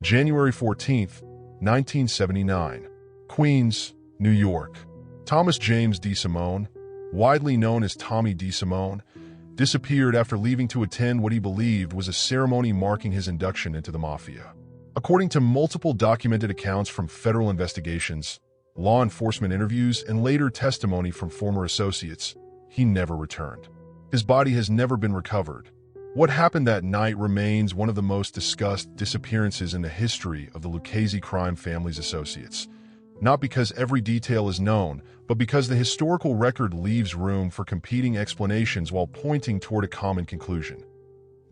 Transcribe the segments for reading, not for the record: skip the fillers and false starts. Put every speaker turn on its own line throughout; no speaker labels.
January 14, 1979. Queens, New York. Thomas James DeSimone, widely known as Tommy DeSimone, disappeared after leaving to attend what he believed was a ceremony marking his induction into the mafia. According to multiple documented accounts from federal investigations, law enforcement interviews, and later testimony from former associates, he never returned. His body has never been recovered. What happened that night remains one of the most discussed disappearances in the history of the Lucchese crime family's associates. Not because every detail is known, but because the historical record leaves room for competing explanations while pointing toward a common conclusion.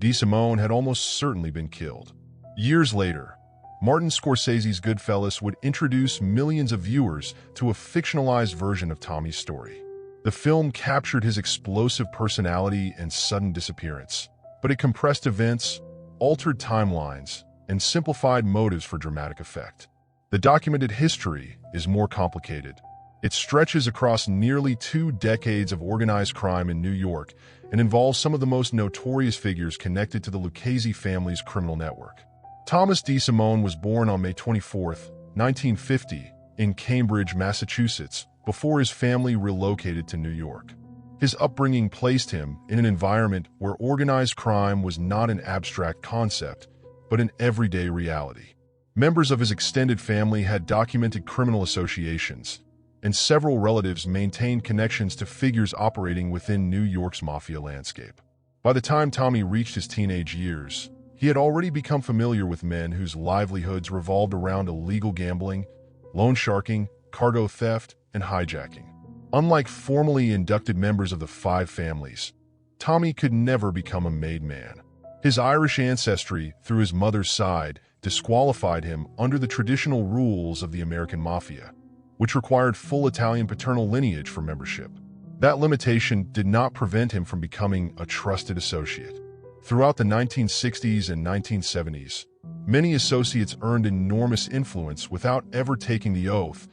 DeSimone had almost certainly been killed. Years later, Martin Scorsese's Goodfellas would introduce millions of viewers to a fictionalized version of Tommy's story. The film captured his explosive personality and sudden disappearance, but it compressed events, altered timelines, and simplified motives for dramatic effect. The documented history is more complicated. It stretches across nearly 2 decades of organized crime in New York and involves some of the most notorious figures connected to the Lucchese family's criminal network. Thomas DeSimone was born on May 24, 1950, in Cambridge, Massachusetts, before his family relocated to New York. His upbringing placed him in an environment where organized crime was not an abstract concept, but an everyday reality. Members of his extended family had documented criminal associations, and several relatives maintained connections to figures operating within New York's mafia landscape. By the time Tommy reached his teenage years, he had already become familiar with men whose livelihoods revolved around illegal gambling, loan sharking, cargo theft, and hijacking. Unlike formally inducted members of the five families, Tommy could never become a made man. His Irish ancestry, through his mother's side, disqualified him under the traditional rules of the American mafia, which required full Italian paternal lineage for membership. That limitation did not prevent him from becoming a trusted associate. Throughout the 1960s and 1970s, many associates earned enormous influence without ever taking the oath,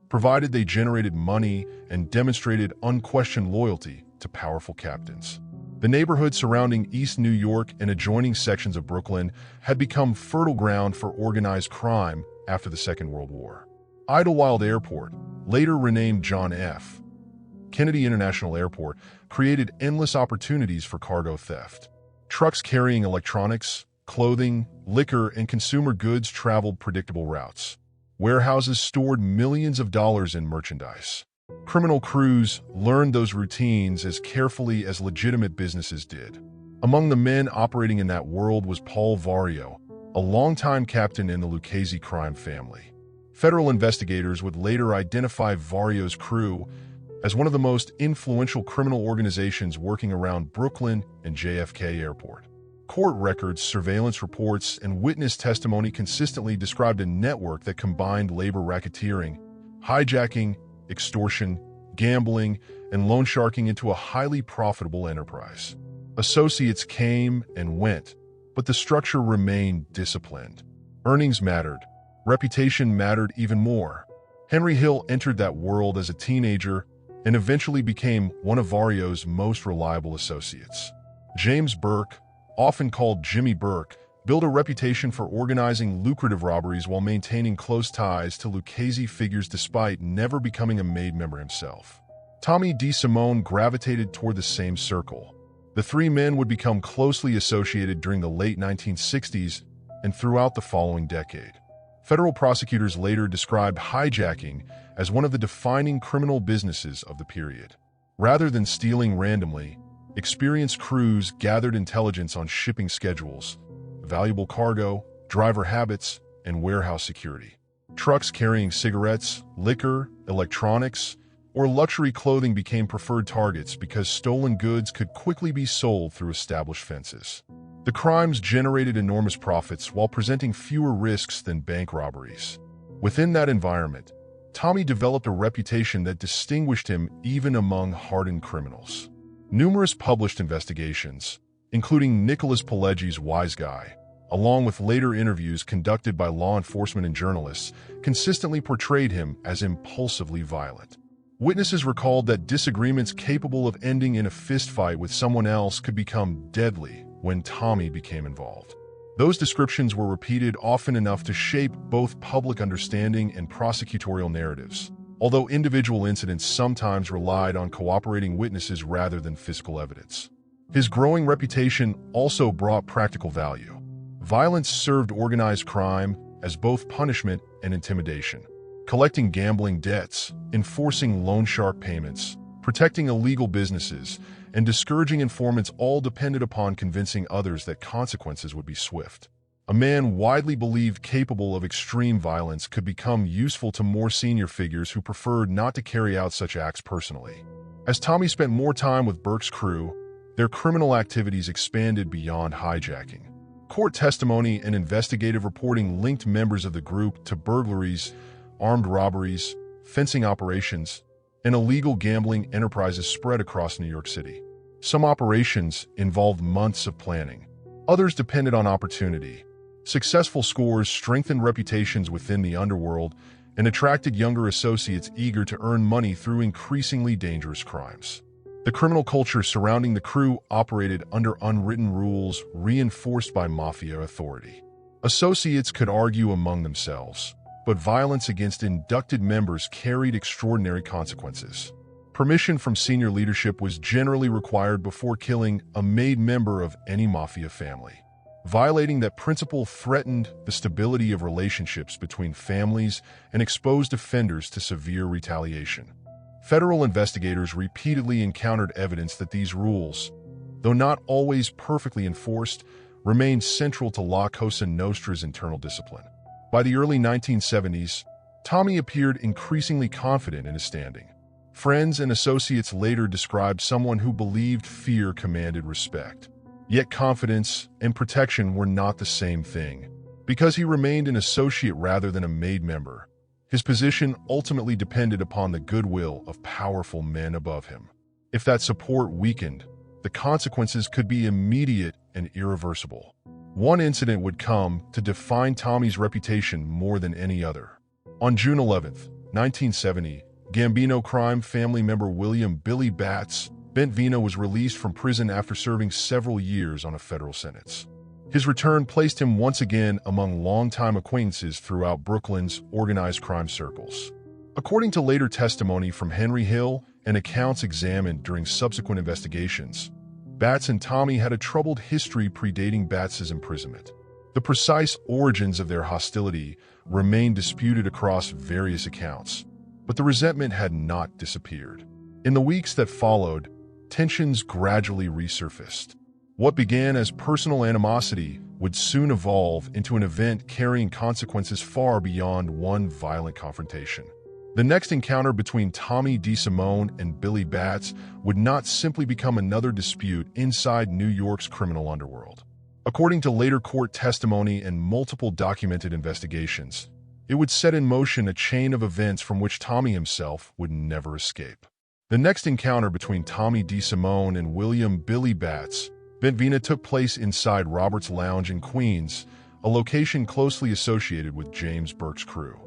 provided they generated money and demonstrated unquestioned loyalty to powerful captains. The neighborhood surrounding East New York and adjoining sections of Brooklyn had become fertile ground for organized crime after the Second World War. Idlewild Airport, later renamed John F. Kennedy International Airport, created endless opportunities for cargo theft. Trucks carrying electronics, clothing, liquor, and consumer goods traveled predictable routes. Warehouses stored millions of dollars in merchandise. Criminal crews learned those routines as carefully as legitimate businesses did. Among the men operating in that world was Paul Vario, a longtime captain in the Lucchese crime family. Federal investigators would later identify Vario's crew as one of the most influential criminal organizations working around Brooklyn and JFK Airport. Court records, surveillance reports, and witness testimony consistently described a network that combined labor racketeering, hijacking, extortion, gambling, and loan sharking into a highly profitable enterprise. Associates came and went, but the structure remained disciplined. Earnings mattered. Reputation mattered even more. Henry Hill entered that world as a teenager and eventually became one of Vario's most reliable associates. James Burke, often called Jimmy Burke, built a reputation for organizing lucrative robberies while maintaining close ties to Lucchese figures despite never becoming a made member himself. Tommy DeSimone gravitated toward the same circle. The three men would become closely associated during the late 1960s and throughout the following decade. Federal prosecutors later described hijacking as one of the defining criminal businesses of the period. Rather than stealing randomly, experienced crews gathered intelligence on shipping schedules, valuable cargo, driver habits, and warehouse security. Trucks carrying cigarettes, liquor, electronics, or luxury clothing became preferred targets because stolen goods could quickly be sold through established fences. The crimes generated enormous profits while presenting fewer risks than bank robberies. Within that environment, Tommy developed a reputation that distinguished him even among hardened criminals. Numerous published investigations, including Nicholas Pileggi's Wise Guy, along with later interviews conducted by law enforcement and journalists, consistently portrayed him as impulsively violent. Witnesses recalled that disagreements capable of ending in a fistfight with someone else could become deadly when Tommy became involved. Those descriptions were repeated often enough to shape both public understanding and prosecutorial narratives, although individual incidents sometimes relied on cooperating witnesses rather than physical evidence. His growing reputation also brought practical value. Violence served organized crime as both punishment and intimidation. Collecting gambling debts, enforcing loan shark payments, protecting illegal businesses, and discouraging informants all depended upon convincing others that consequences would be swift. A man widely believed capable of extreme violence could become useful to more senior figures who preferred not to carry out such acts personally. As Tommy spent more time with Burke's crew, their criminal activities expanded beyond hijacking. Court testimony and investigative reporting linked members of the group to burglaries, armed robberies, fencing operations, and illegal gambling enterprises spread across New York City. Some operations involved months of planning. Others depended on opportunity. Successful scores strengthened reputations within the underworld and attracted younger associates eager to earn money through increasingly dangerous crimes. The criminal culture surrounding the crew operated under unwritten rules reinforced by mafia authority. Associates could argue among themselves, but violence against inducted members carried extraordinary consequences. Permission from senior leadership was generally required before killing a made member of any mafia family. Violating that principle threatened the stability of relationships between families and exposed offenders to severe retaliation. Federal investigators repeatedly encountered evidence that these rules, though not always perfectly enforced, remained central to La Cosa Nostra's internal discipline. By the early 1970s, Tommy appeared increasingly confident in his standing. Friends and associates later described someone who believed fear commanded respect. Yet confidence and protection were not the same thing. Because he remained an associate rather than a made member, his position ultimately depended upon the goodwill of powerful men above him. If that support weakened, the consequences could be immediate and irreversible. One incident would come to define Tommy's reputation more than any other. On June 11, 1970, Gambino crime family member William "Billy" Batts Bentvena was released from prison after serving several years on a federal sentence. His return placed him once again among longtime acquaintances throughout Brooklyn's organized crime circles. According to later testimony from Henry Hill and accounts examined during subsequent investigations, Batts and Tommy had a troubled history predating Batts' imprisonment. The precise origins of their hostility remained disputed across various accounts, but the resentment had not disappeared. In the weeks that followed, tensions gradually resurfaced. What began as personal animosity would soon evolve into an event carrying consequences far beyond one violent confrontation. The next encounter between Tommy DeSimone and Billy Batts would not simply become another dispute inside New York's criminal underworld. According to later court testimony and multiple documented investigations, it would set in motion a chain of events from which Tommy himself would never escape. The next encounter between Tommy DeSimone and William "Billy" Batts Bentvena took place inside Robert's Lounge in Queens, a location closely associated with James Burke's crew.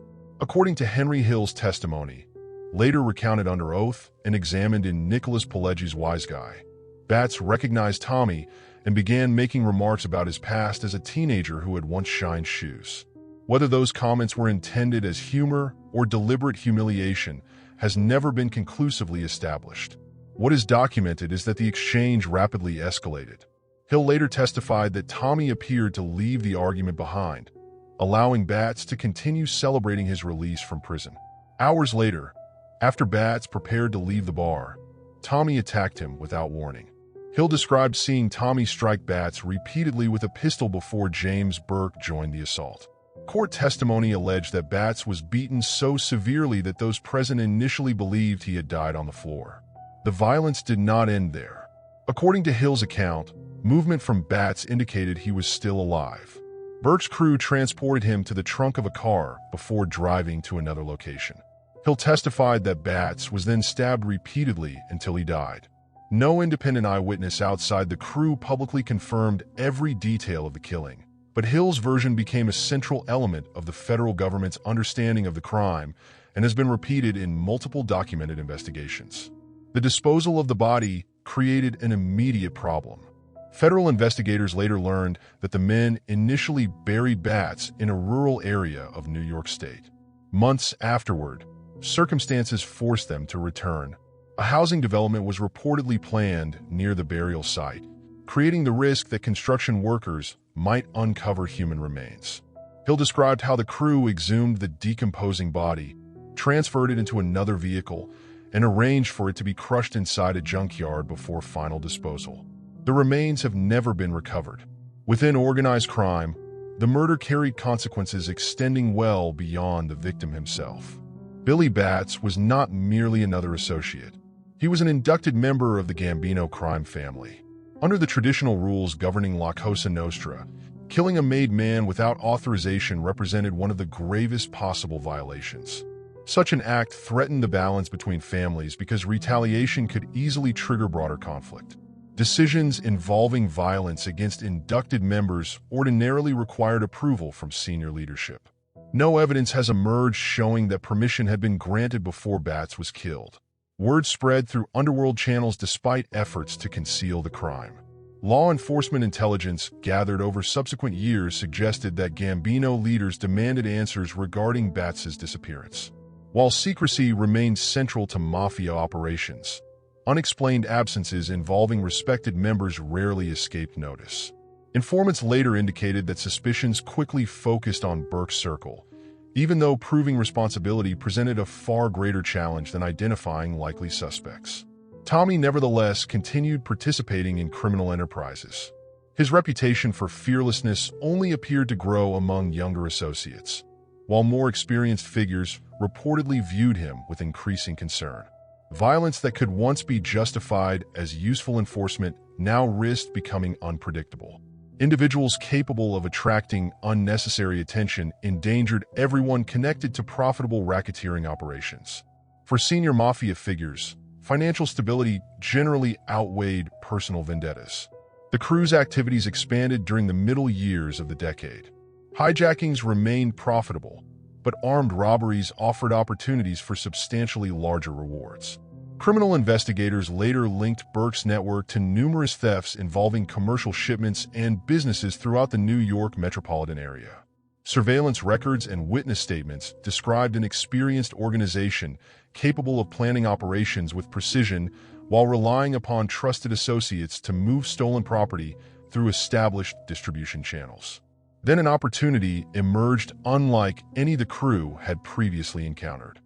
According to Henry Hill's testimony, later recounted under oath and examined in Nicholas Pileggi's Wise Guy, Batts recognized Tommy and began making remarks about his past as a teenager who had once shined shoes. Whether those comments were intended as humor or deliberate humiliation has never been conclusively established. What is documented is that the exchange rapidly escalated. Hill later testified that Tommy appeared to leave the argument behind, allowing Batts to continue celebrating his release from prison. Hours later, after Batts prepared to leave the bar, Tommy attacked him without warning. Hill described seeing Tommy strike Batts repeatedly with a pistol before James Burke joined the assault. Court testimony alleged that Batts was beaten so severely that those present initially believed he had died on the floor. The violence did not end there. According to Hill's account, movement from Batts indicated he was still alive. Burke's crew transported him to the trunk of a car before driving to another location. Hill testified that Batts was then stabbed repeatedly until he died. No independent eyewitness outside the crew publicly confirmed every detail of the killing, but Hill's version became a central element of the federal government's understanding of the crime and has been repeated in multiple documented investigations. The disposal of the body created an immediate problem. Federal investigators later learned that the men initially buried Batts in a rural area of New York State. Months afterward, circumstances forced them to return. A housing development was reportedly planned near the burial site, creating the risk that construction workers might uncover human remains. Hill described how the crew exhumed the decomposing body, transferred it into another vehicle, and arranged for it to be crushed inside a junkyard before final disposal. The remains have never been recovered. Within organized crime, the murder carried consequences extending well beyond the victim himself. Billy Batts was not merely another associate. He was an inducted member of the Gambino crime family. Under the traditional rules governing La Cosa Nostra, killing a made man without authorization represented one of the gravest possible violations. Such an act threatened the balance between families because retaliation could easily trigger broader conflict. Decisions involving violence against inducted members ordinarily required approval from senior leadership. No evidence has emerged showing that permission had been granted before Batts was killed. Word spread through underworld channels despite efforts to conceal the crime. Law enforcement intelligence gathered over subsequent years suggested that Gambino leaders demanded answers regarding Batts' disappearance. While secrecy remained central to mafia operations, unexplained absences involving respected members rarely escaped notice. Informants later indicated that suspicions quickly focused on Burke's circle, even though proving responsibility presented a far greater challenge than identifying likely suspects. Tommy nevertheless continued participating in criminal enterprises. His reputation for fearlessness only appeared to grow among younger associates, while more experienced figures reportedly viewed him with increasing concern. Violence that could once be justified as useful enforcement now risked becoming unpredictable. Individuals capable of attracting unnecessary attention endangered everyone connected to profitable racketeering operations. For senior mafia figures, financial stability generally outweighed personal vendettas. The crew's activities expanded during the middle years of the decade. Hijackings remained profitable, but armed robberies offered opportunities for substantially larger rewards. Criminal investigators later linked Burke's network to numerous thefts involving commercial shipments and businesses throughout the New York metropolitan area. Surveillance records and witness statements described an experienced organization capable of planning operations with precision while relying upon trusted associates to move stolen property through established distribution channels. Then an opportunity emerged unlike any the crew had previously encountered.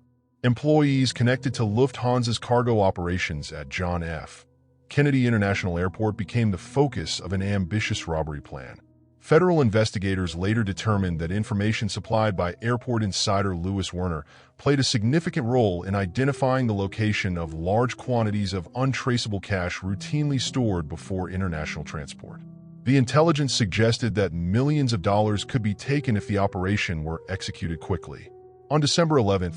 Employees connected to Lufthansa's cargo operations at John F. Kennedy International Airport became the focus of an ambitious robbery plan. Federal investigators later determined that information supplied by airport insider Louis Werner played a significant role in identifying the location of large quantities of untraceable cash routinely stored before international transport. The intelligence suggested that millions of dollars could be taken if the operation were executed quickly. On December 11,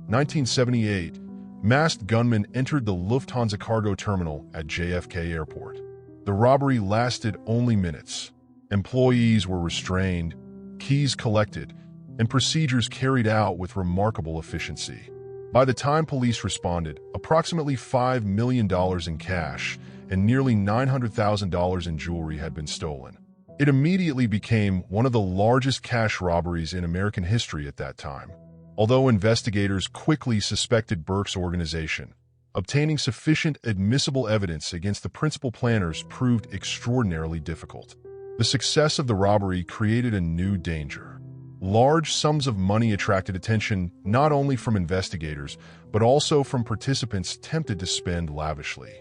1978, masked gunmen entered the Lufthansa cargo terminal at JFK Airport. The robbery lasted only minutes. Employees were restrained, keys collected, and procedures carried out with remarkable efficiency. By the time police responded, approximately $5 million in cash and nearly $900,000 in jewelry had been stolen. It immediately became one of the largest cash robberies in American history at that time. Although investigators quickly suspected Burke's organization, obtaining sufficient admissible evidence against the principal planners proved extraordinarily difficult. The success of the robbery created a new danger. Large sums of money attracted attention not only from investigators, but also from participants tempted to spend lavishly.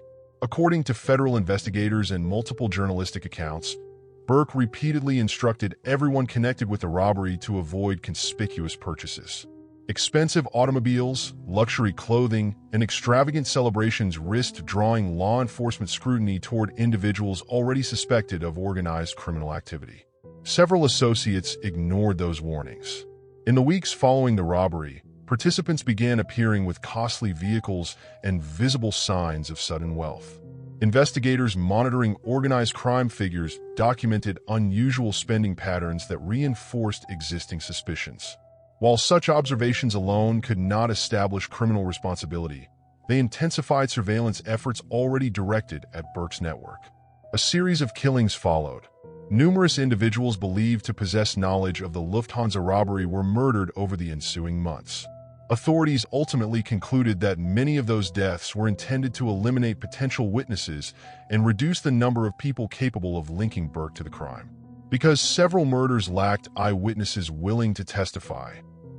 According to federal investigators and multiple journalistic accounts, Burke repeatedly instructed everyone connected with the robbery to avoid conspicuous purchases. Expensive automobiles, luxury clothing, and extravagant celebrations risked drawing law enforcement scrutiny toward individuals already suspected of organized criminal activity. Several associates ignored those warnings. In the weeks following the robbery, participants began appearing with costly vehicles and visible signs of sudden wealth. Investigators monitoring organized crime figures documented unusual spending patterns that reinforced existing suspicions. While such observations alone could not establish criminal responsibility, they intensified surveillance efforts already directed at Burke's network. A series of killings followed. Numerous individuals believed to possess knowledge of the Lufthansa robbery were murdered over the ensuing months. Authorities ultimately concluded that many of those deaths were intended to eliminate potential witnesses and reduce the number of people capable of linking Burke to the crime. Because several murders lacked eyewitnesses willing to testify,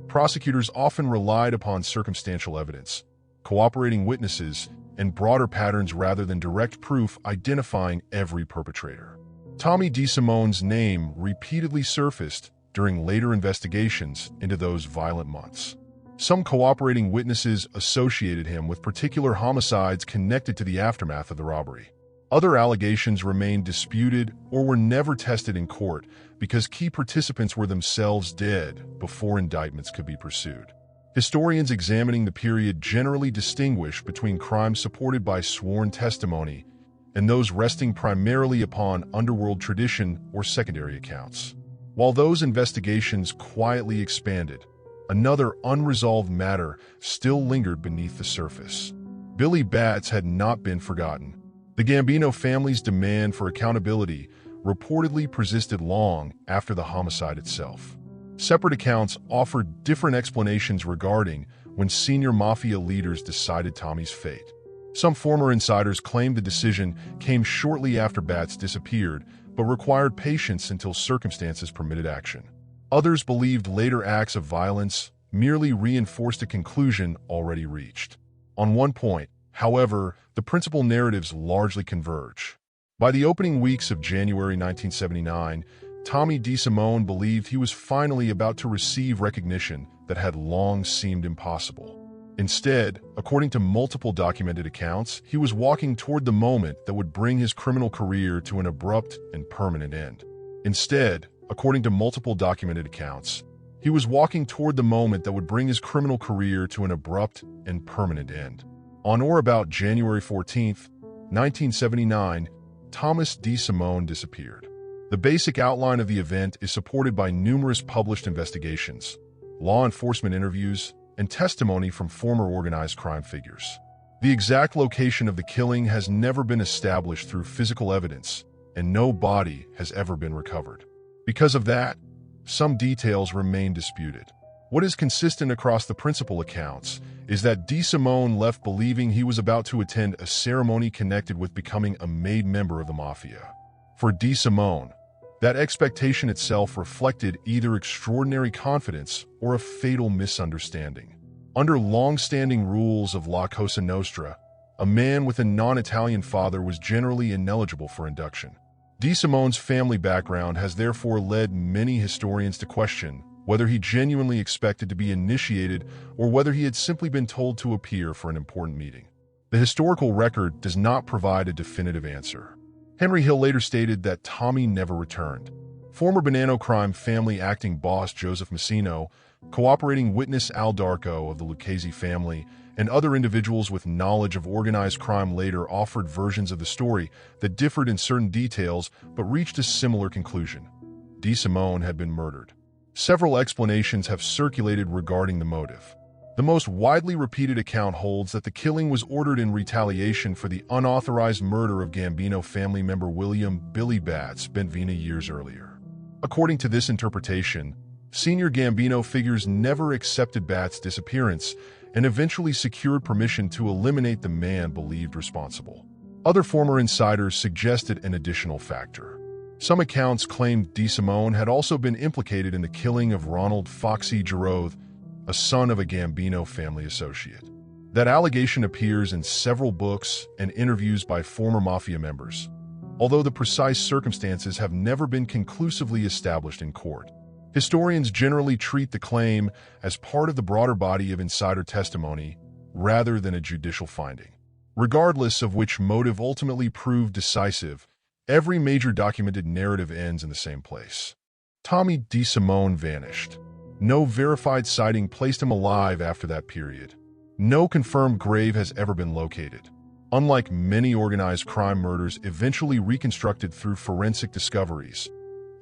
prosecutors often relied upon circumstantial evidence, cooperating witnesses, and broader patterns rather than direct proof identifying every perpetrator. Tommy DeSimone's name repeatedly surfaced during later investigations into those violent months. Some cooperating witnesses associated him with particular homicides connected to the aftermath of the robbery. Other allegations remained disputed or were never tested in court because key participants were themselves dead before indictments could be pursued. Historians examining the period generally distinguish between crimes supported by sworn testimony and those resting primarily upon underworld tradition or secondary accounts. While those investigations quietly expanded, another unresolved matter still lingered beneath the surface. Billy Batts had not been forgotten. The Gambino family's demand for accountability reportedly persisted long after the homicide itself. Separate accounts offered different explanations regarding when senior mafia leaders decided Tommy's fate. Some former insiders claimed the decision came shortly after Batts disappeared, but required patience until circumstances permitted action. Others believed later acts of violence merely reinforced a conclusion already reached. On one point, however, the principal narratives largely converge. By the opening weeks of January 1979, Tommy DeSimone believed he was finally about to receive recognition that had long seemed impossible. Instead, according to multiple documented accounts, he was walking toward the moment that would bring his criminal career to an abrupt and permanent end. Instead, according to multiple documented accounts, he was walking toward the moment that would bring his criminal career to an abrupt and permanent end. On or about January 14, 1979, Thomas DeSimone disappeared. The basic outline of the event is supported by numerous published investigations, law enforcement interviews, and testimony from former organized crime figures. The exact location of the killing has never been established through physical evidence, and no body has ever been recovered. Because of that, some details remain disputed. What is consistent across the principal accounts is that DeSimone left believing he was about to attend a ceremony connected with becoming a made member of the mafia. For DeSimone, that expectation itself reflected either extraordinary confidence or a fatal misunderstanding. Under long-standing rules of La Cosa Nostra, a man with a non-Italian father was generally ineligible for induction. DeSimone's family background has therefore led many historians to question whether he genuinely expected to be initiated or whether he had simply been told to appear for an important meeting. The historical record does not provide a definitive answer. Henry Hill later stated that Tommy never returned. Former Bonanno crime family acting boss Joseph Massino, cooperating witness Al Darko of the Lucchese family, and other individuals with knowledge of organized crime later offered versions of the story that differed in certain details but reached a similar conclusion. DeSimone had been murdered. Several explanations have circulated regarding the motive. The most widely repeated account holds that the killing was ordered in retaliation for the unauthorized murder of Gambino family member William "Billy" Batts Benvena years earlier. According to this interpretation, senior Gambino figures never accepted Batts' disappearance and eventually secured permission to eliminate the man believed responsible. Other former insiders suggested an additional factor. Some accounts claimed DeSimone had also been implicated in the killing of Ronald "Foxy" Giroux, a son of a Gambino family associate. That allegation appears in several books and interviews by former mafia members, although the precise circumstances have never been conclusively established in court. Historians generally treat the claim as part of the broader body of insider testimony rather than a judicial finding. Regardless of which motive ultimately proved decisive, every major documented narrative ends in the same place. Tommy DeSimone vanished. No verified sighting placed him alive after that period. No confirmed grave has ever been located. Unlike many organized crime murders eventually reconstructed through forensic discoveries,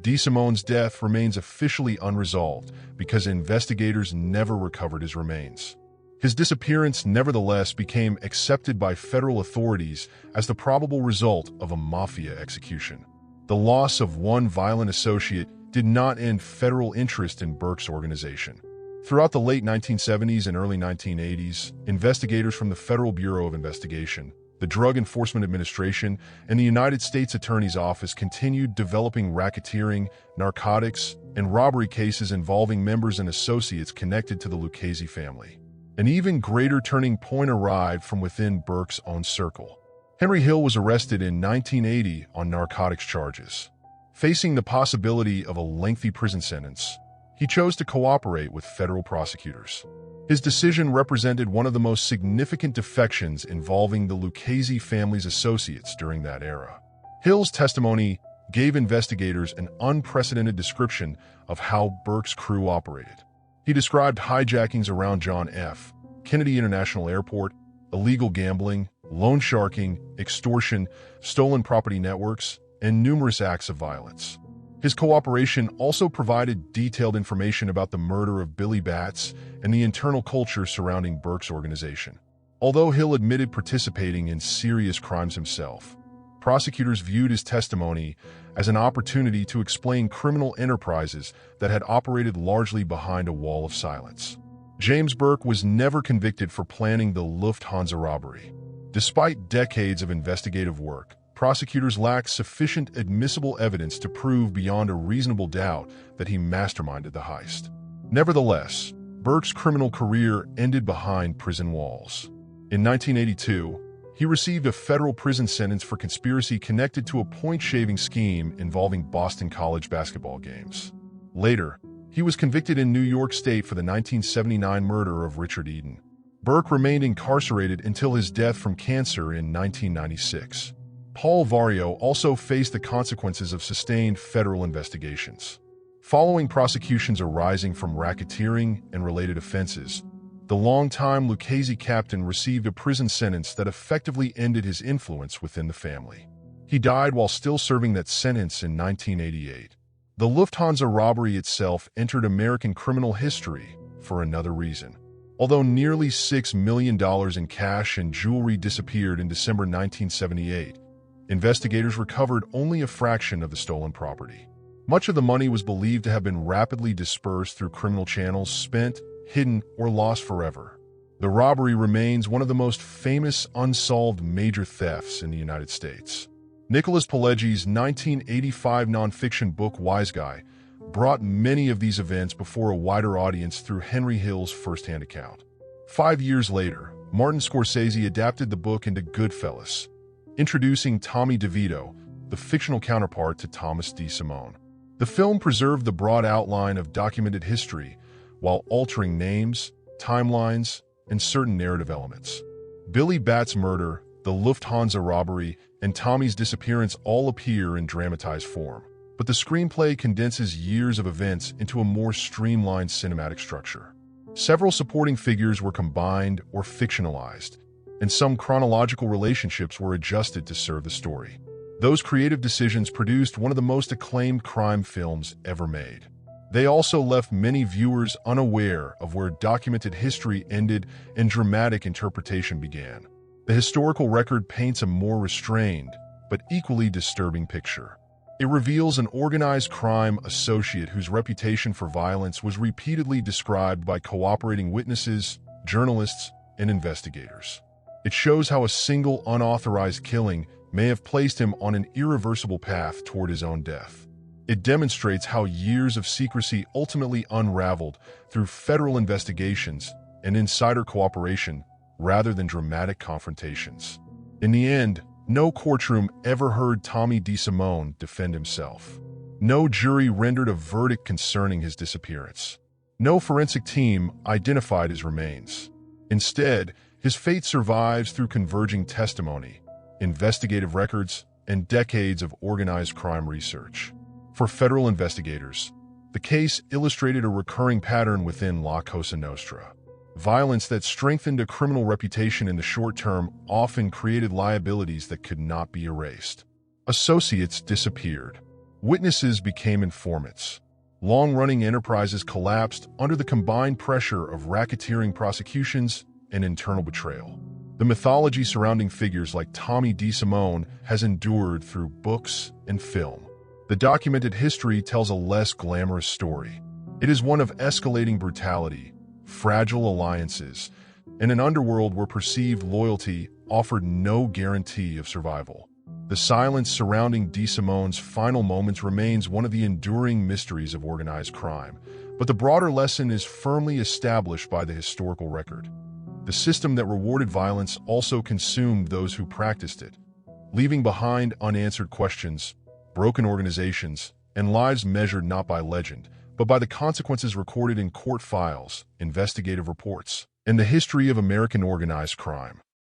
DeSimone's death remains officially unresolved because investigators never recovered his remains. His disappearance nevertheless became accepted by federal authorities as the probable result of a mafia execution. The loss of one violent associate did not end federal interest in Burke's organization. Throughout the late 1970s and early 1980s, investigators from the Federal Bureau of Investigation, the Drug Enforcement Administration, and the United States Attorney's Office continued developing racketeering, narcotics, and robbery cases involving members and associates connected to the Lucchese family. An even greater turning point arrived from within Burke's own circle. Henry Hill was arrested in 1980 on narcotics charges. Facing the possibility of a lengthy prison sentence, he chose to cooperate with federal prosecutors. His decision represented one of the most significant defections involving the Lucchese family's associates during that era. Hill's testimony gave investigators an unprecedented description of how Burke's crew operated. He described hijackings around John F. Kennedy International Airport, illegal gambling, loan sharking, extortion, stolen property networks, and numerous acts of violence. His cooperation also provided detailed information about the murder of Billy Batts and the internal culture surrounding Burke's organization. Although Hill admitted participating in serious crimes himself, prosecutors viewed his testimony as an opportunity to explain criminal enterprises that had operated largely behind a wall of silence. James Burke was never convicted for planning the Lufthansa robbery. Despite decades of investigative work, prosecutors lacked sufficient admissible evidence to prove beyond a reasonable doubt that he masterminded the heist. Nevertheless, Burke's criminal career ended behind prison walls. In 1982, he received a federal prison sentence for conspiracy connected to a point-shaving scheme involving Boston College basketball games. Later, he was convicted in New York State for the 1979 murder of Richard Eden. Burke remained incarcerated until his death from cancer in 1996. Paul Vario also faced the consequences of sustained federal investigations. Following prosecutions arising from racketeering and related offenses, the longtime Lucchese captain received a prison sentence that effectively ended his influence within the family. He died while still serving that sentence in 1988. The Lufthansa robbery itself entered American criminal history for another reason. Although nearly $6 million in cash and jewelry disappeared in December 1978, investigators recovered only a fraction of the stolen property. Much of the money was believed to have been rapidly dispersed through criminal channels, spent, hidden, or lost forever. The robbery remains one of the most famous unsolved major thefts in the United States. Nicholas Pileggi's 1985 nonfiction book Wise Guy brought many of these events before a wider audience through Henry Hill's firsthand account. 5 years later, Martin Scorsese adapted the book into Goodfellas, introducing Tommy DeVito, the fictional counterpart to Thomas DeSimone. The film preserved the broad outline of documented history while altering names, timelines, and certain narrative elements. Billy Batts' murder, the Lufthansa robbery, and Tommy's disappearance all appear in dramatized form, but the screenplay condenses years of events into a more streamlined cinematic structure. Several supporting figures were combined or fictionalized, and some chronological relationships were adjusted to serve the story. Those creative decisions produced one of the most acclaimed crime films ever made. They also left many viewers unaware of where documented history ended and dramatic interpretation began. The historical record paints a more restrained, but equally disturbing picture. It reveals an organized crime associate whose reputation for violence was repeatedly described by cooperating witnesses, journalists, and investigators. It shows how a single unauthorized killing may have placed him on an irreversible path toward his own death. It demonstrates how years of secrecy ultimately unraveled through federal investigations and insider cooperation rather than dramatic confrontations. In the end, no courtroom ever heard Tommy DeSimone defend himself. No jury rendered a verdict concerning his disappearance. No forensic team identified his remains. Instead, his fate survives through converging testimony, investigative records, and decades of organized crime research. For federal investigators, the case illustrated a recurring pattern within La Cosa Nostra. Violence that strengthened a criminal reputation in the short term often created liabilities that could not be erased. Associates disappeared. Witnesses became informants. Long-running enterprises collapsed under the combined pressure of racketeering prosecutions and internal betrayal. The mythology surrounding figures like Tommy DeSimone has endured through books and film. The documented history tells a less glamorous story. It is one of escalating brutality, fragile alliances, and an underworld where perceived loyalty offered no guarantee of survival. The silence surrounding DeSimone's final moments remains one of the enduring mysteries of organized crime, but the broader lesson is firmly established by the historical record. The system that rewarded violence also consumed those who practiced it, leaving behind unanswered questions, broken organizations, and lives measured not by legend, but by the consequences recorded in court files, investigative reports, and the history of American organized crime.